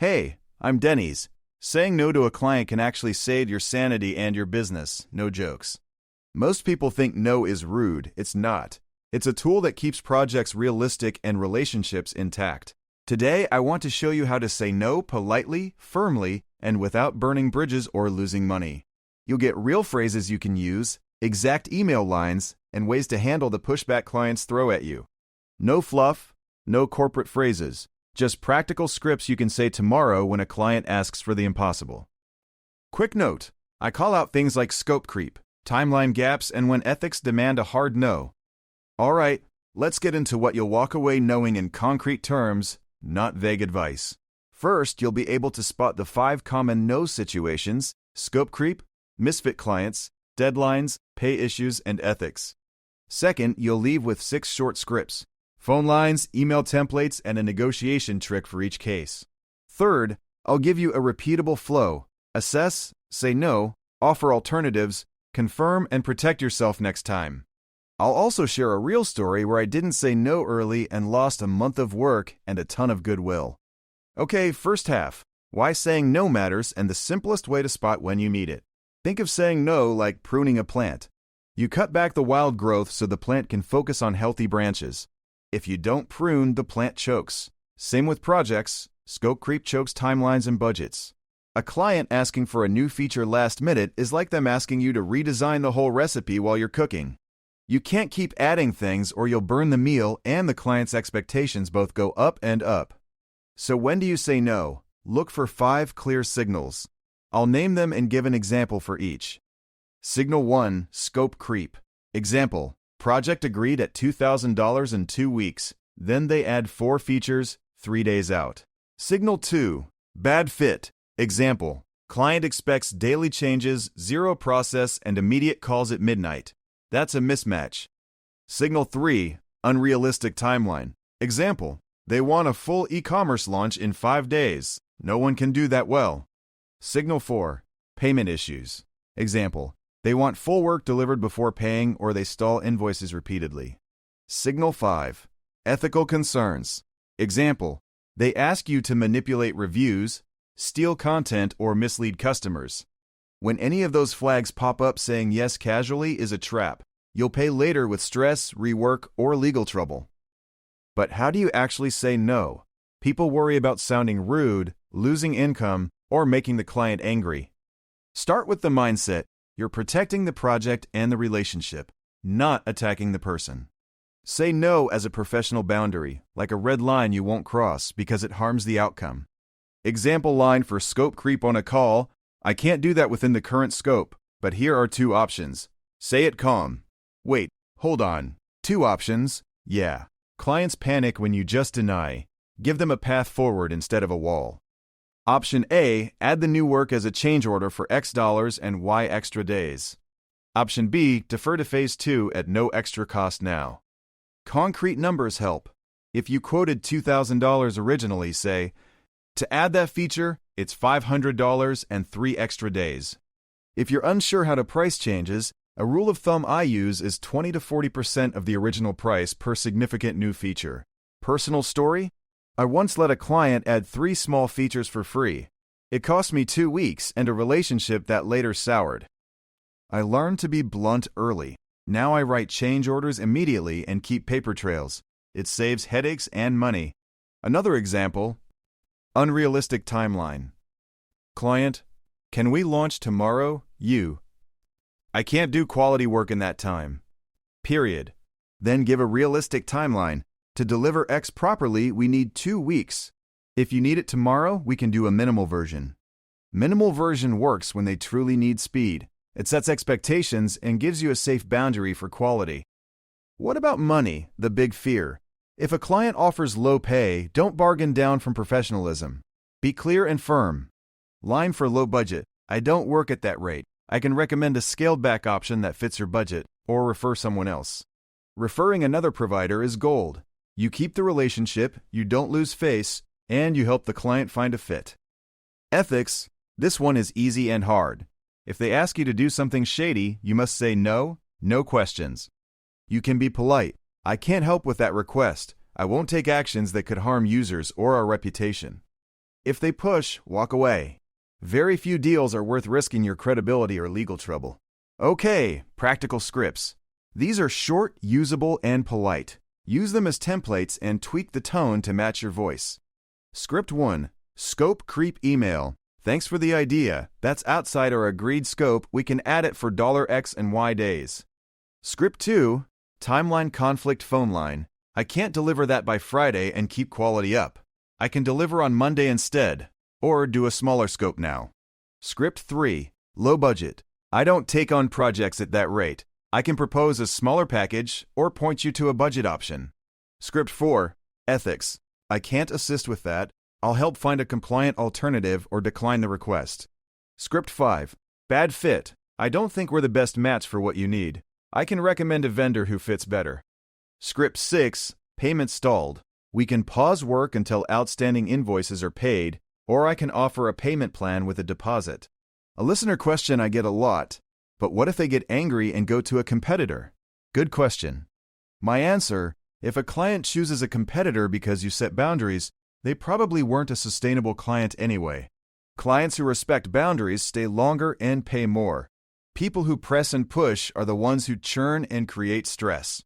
Hey, I'm Denny's. Saying no to a client can actually save your sanity and your business, no jokes. Most people think no is rude. It's not. It's a tool that keeps projects realistic and relationships intact. Today, I want to show you how to say no politely, firmly, and without burning bridges or losing money. You'll get real phrases you can use, exact email lines, and ways to handle the pushback clients throw at you. No fluff, no corporate phrases. Just practical scripts you can say tomorrow when a client asks for the impossible. Quick note, I call out things like scope creep, timeline gaps, and when ethics demand a hard no. All right, let's get into what you'll walk away knowing in concrete terms, not vague advice. First, you'll be able to spot the 5 common no situations: scope creep, misfit clients, deadlines, pay issues, and ethics. Second, you'll leave with 6 short scripts: phone lines, email templates, and a negotiation trick for each case. Third, I'll give you a repeatable flow: assess, say no, offer alternatives, confirm, and protect yourself next time. I'll also share a real story where I didn't say no early and lost a month of work and a ton of goodwill. Okay, first half, why saying no matters and the simplest way to spot when you need it. Think of saying no like pruning a plant. You cut back the wild growth so the plant can focus on healthy branches. If you don't prune, the plant chokes. Same with projects. Scope creep chokes timelines and budgets. A client asking for a new feature last minute is like them asking you to redesign the whole recipe while you're cooking. You can't keep adding things or you'll burn the meal and the client's expectations both go up and up. So when do you say no? Look for 5 clear signals. I'll name them and give an example for each. Signal 1, scope creep. Example: project agreed at $2,000 in 2 weeks. Then they add 4 features 3 days out. Signal 2, bad fit. Example: client expects daily changes, 0 process, and immediate calls at midnight. That's a mismatch. Signal 3, unrealistic timeline. Example: they want a full e-commerce launch in 5 days. No one can do that well. Signal 4, payment issues. Example: they want full work delivered before paying or they stall invoices repeatedly. Signal 5, ethical concerns. Example: they ask you to manipulate reviews, steal content, or mislead customers. When any of those flags pop up, saying yes casually is a trap. You'll pay later with stress, rework, or legal trouble. But how do you actually say no? People worry about sounding rude, losing income, or making the client angry. Start with the mindset: you're protecting the project and the relationship, not attacking the person. Say no as a professional boundary, like a red line you won't cross because it harms the outcome. Example line for scope creep on a call: I can't do that within the current scope, but here are 2 options. Say it calm. Wait, hold on. 2 options? Yeah. Clients panic when you just deny. Give them a path forward instead of a wall. Option A, add the new work as a change order for X dollars and Y extra days. Option B, defer to phase 2 at no extra cost now. Concrete numbers help. If you quoted $2,000 originally, say, to add that feature, it's $500 and 3 extra days. If you're unsure how to price changes, a rule of thumb I use is 20 to 40% of the original price per significant new feature. Personal story? I once let a client add 3 small features for free. It cost me 2 weeks and a relationship that later soured. I learned to be blunt early. Now I write change orders immediately and keep paper trails. It saves headaches and money. Another example: unrealistic timeline. Client: can we launch tomorrow? You: I can't do quality work in that time. Period. Then give a realistic timeline. To deliver X properly, we need 2 weeks. If you need it tomorrow, we can do a minimal version. Minimal version works when they truly need speed. It sets expectations and gives you a safe boundary for quality. What about money, the big fear? If a client offers low pay, don't bargain down from professionalism. Be clear and firm. Line for low budget: I don't work at that rate. I can recommend a scaled back option that fits your budget, or refer someone else. Referring another provider is gold. You keep the relationship, you don't lose face, and you help the client find a fit. Ethics: this one is easy and hard. If they ask you to do something shady, you must say no, no questions. You can be polite: I can't help with that request. I won't take actions that could harm users or our reputation. If they push, walk away. Very few deals are worth risking your credibility or legal trouble. Okay, practical scripts. These are short, usable, and polite. Use them as templates and tweak the tone to match your voice. Script 1. Scope creep email. Thanks for the idea. That's outside our agreed scope. We can add it for $X and Y days. Script 2. Timeline conflict phone line. I can't deliver that by Friday and keep quality up. I can deliver on Monday instead, or do a smaller scope now. Script 3. Low budget. I don't take on projects at that rate. I can propose a smaller package or point you to a budget option. Script 4. Ethics. I can't assist with that. I'll help find a compliant alternative or decline the request. Script 5. Bad fit. I don't think we're the best match for what you need. I can recommend a vendor who fits better. Script 6. Payment stalled. We can pause work until outstanding invoices are paid, or I can offer a payment plan with a deposit. A listener question I get a lot, but what if they get angry and go to a competitor? Good question. My answer, if a client chooses a competitor because you set boundaries, they probably weren't a sustainable client anyway. Clients who respect boundaries stay longer and pay more. People who press and push are the ones who churn and create stress.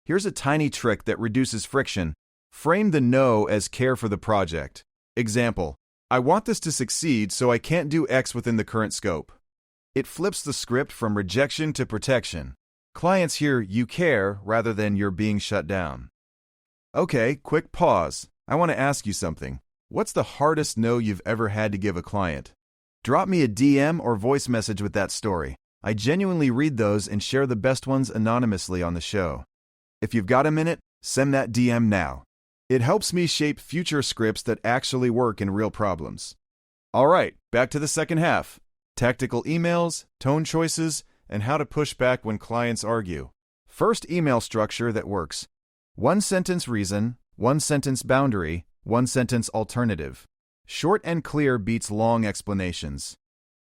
Here's a tiny trick that reduces friction. Frame the no as care for the project. Example, I want this to succeed, so I can't do X within the current scope. It flips the script from rejection to protection. Clients hear you care rather than you're being shut down. Okay, quick pause. I want to ask you something. What's the hardest no you've ever had to give a client? Drop me a DM or voice message with that story. I genuinely read those and share the best ones anonymously on the show. If you've got a minute, send that DM now. It helps me shape future scripts that actually work in real problems. All right, back to the second half. Tactical emails, tone choices, and how to push back when clients argue. First email structure that works. One sentence reason, one sentence boundary, one sentence alternative. Short and clear beats long explanations.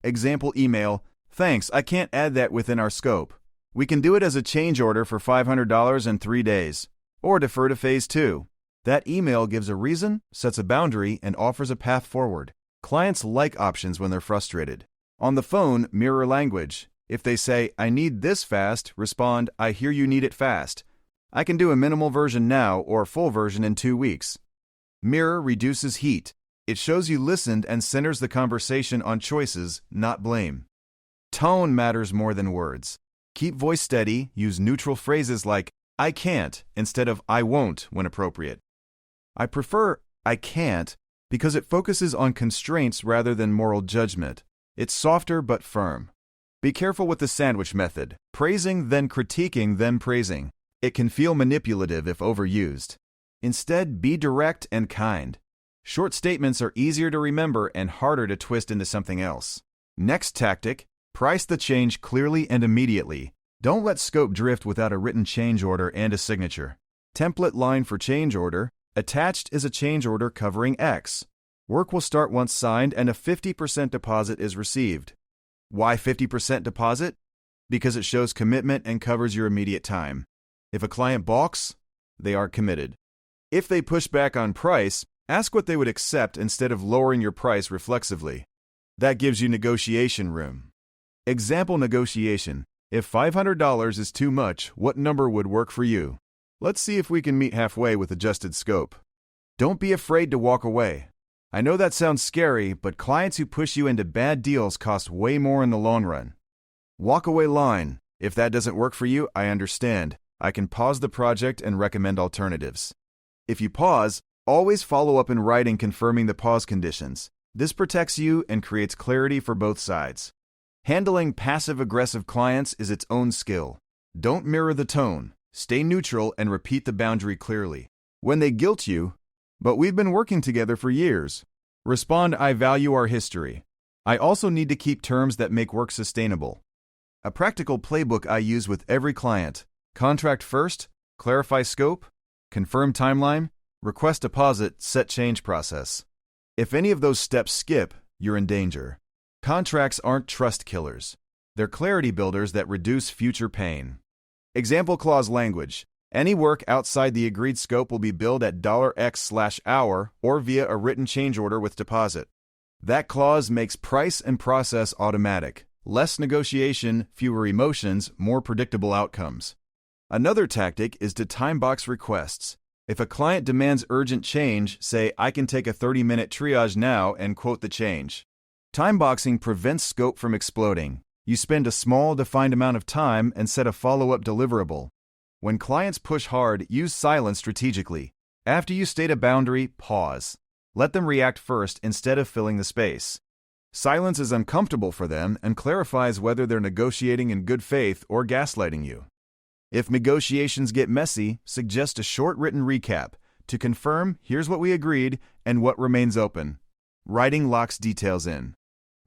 Example email, thanks, I can't add that within our scope. We can do it as a change order for $500 in 3 days, or defer to phase 2. That email gives a reason, sets a boundary, and offers a path forward. Clients like options when they're frustrated. On the phone, mirror language. If they say, I need this fast, respond, I hear you need it fast. I can do a minimal version now or full version in 2 weeks. Mirror reduces heat. It shows you listened and centers the conversation on choices, not blame. Tone matters more than words. Keep voice steady, use neutral phrases like, I can't, instead of I won't when appropriate. I prefer I can't because it focuses on constraints rather than moral judgment. It's softer but firm. Be careful with the sandwich method, praising, then critiquing, then praising. It can feel manipulative if overused. Instead, be direct and kind. Short statements are easier to remember and harder to twist into something else. Next tactic, price the change clearly and immediately. Don't let scope drift without a written change order and a signature. Template line for change order. Attached is a change order covering X. Work will start once signed and a 50% deposit is received. Why 50% deposit? Because it shows commitment and covers your immediate time. If a client balks, they are committed. If they push back on price, ask what they would accept instead of lowering your price reflexively. That gives you negotiation room. Example negotiation. If $500 is too much, what number would work for you? Let's see if we can meet halfway with adjusted scope. Don't be afraid to walk away. I know that sounds scary, but clients who push you into bad deals cost way more in the long run. Walk away line. If that doesn't work for you, I understand. I can pause the project and recommend alternatives. If you pause, always follow up in writing confirming the pause conditions. This protects you and creates clarity for both sides. Handling passive-aggressive clients is its own skill. Don't mirror the tone. Stay neutral and repeat the boundary clearly. When they guilt you, but we've been working together for years, respond, I value our history. I also need to keep terms that make work sustainable. A practical playbook I use with every client. Contract first, clarify scope, confirm timeline, request deposit, set change process. If any of those steps skip, you're in danger. Contracts aren't trust killers. They're clarity builders that reduce future pain. Example clause language. Any work outside the agreed scope will be billed at $X/hour or via a written change order with deposit. That clause makes price and process automatic. Less negotiation, fewer emotions, more predictable outcomes. Another tactic is to timebox requests. If a client demands urgent change, say, "I can take a 30-minute triage now," and quote the change. Timeboxing prevents scope from exploding. You spend a small, defined amount of time and set a follow-up deliverable. When clients push hard, use silence strategically. After you state a boundary, pause. Let them react first instead of filling the space. Silence is uncomfortable for them and clarifies whether they're negotiating in good faith or gaslighting you. If negotiations get messy, suggest a short written recap to confirm, "Here's what we agreed and what remains open." Writing locks details in.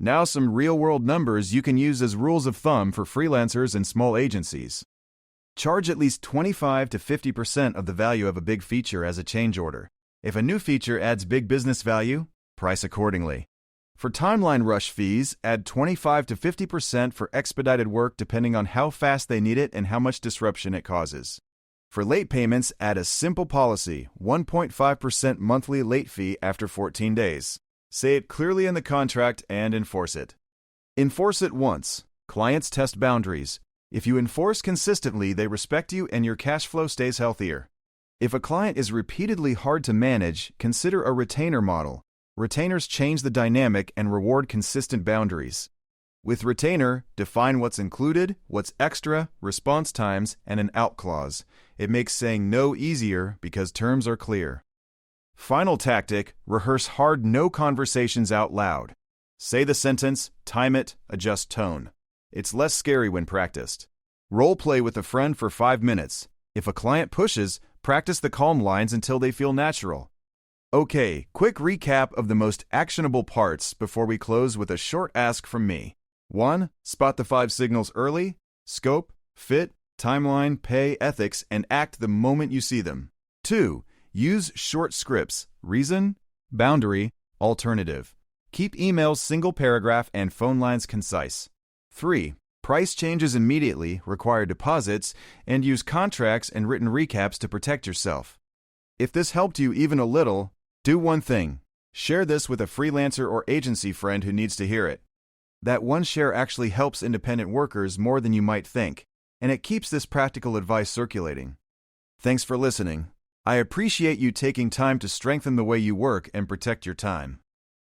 Now some real-world numbers you can use as rules of thumb for freelancers and small agencies. Charge at least 25 to 50% of the value of a big feature as a change order. If a new feature adds big business value, price accordingly. For timeline rush fees, add 25 to 50% for expedited work depending on how fast they need it and how much disruption it causes. For late payments, add a simple policy, 1.5% monthly late fee after 14 days. Say it clearly in the contract and enforce it. Enforce it once. Clients test boundaries. If you enforce consistently, they respect you and your cash flow stays healthier. If a client is repeatedly hard to manage, consider a retainer model. Retainers change the dynamic and reward consistent boundaries. With retainer, define what's included, what's extra, response times, and an out clause. It makes saying no easier because terms are clear. Final tactic, rehearse hard no conversations out loud. Say the sentence, time it, adjust tone. It's less scary when practiced. Role play with a friend for 5 minutes. If a client pushes, practice the calm lines until they feel natural. Okay, quick recap of the most actionable parts before we close with a short ask from me. 1. Spot the 5 signals early: scope, fit, timeline, pay, ethics, and act the moment you see them. 2. Use short scripts: reason, boundary, alternative. Keep emails single paragraph and phone lines concise. 3. Price changes immediately, require deposits, and use contracts and written recaps to protect yourself. If this helped you even a little, do one thing. Share this with a freelancer or agency friend who needs to hear it. That one share actually helps independent workers more than you might think, and it keeps this practical advice circulating. Thanks for listening. I appreciate you taking time to strengthen the way you work and protect your time.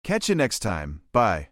Catch you next time. Bye.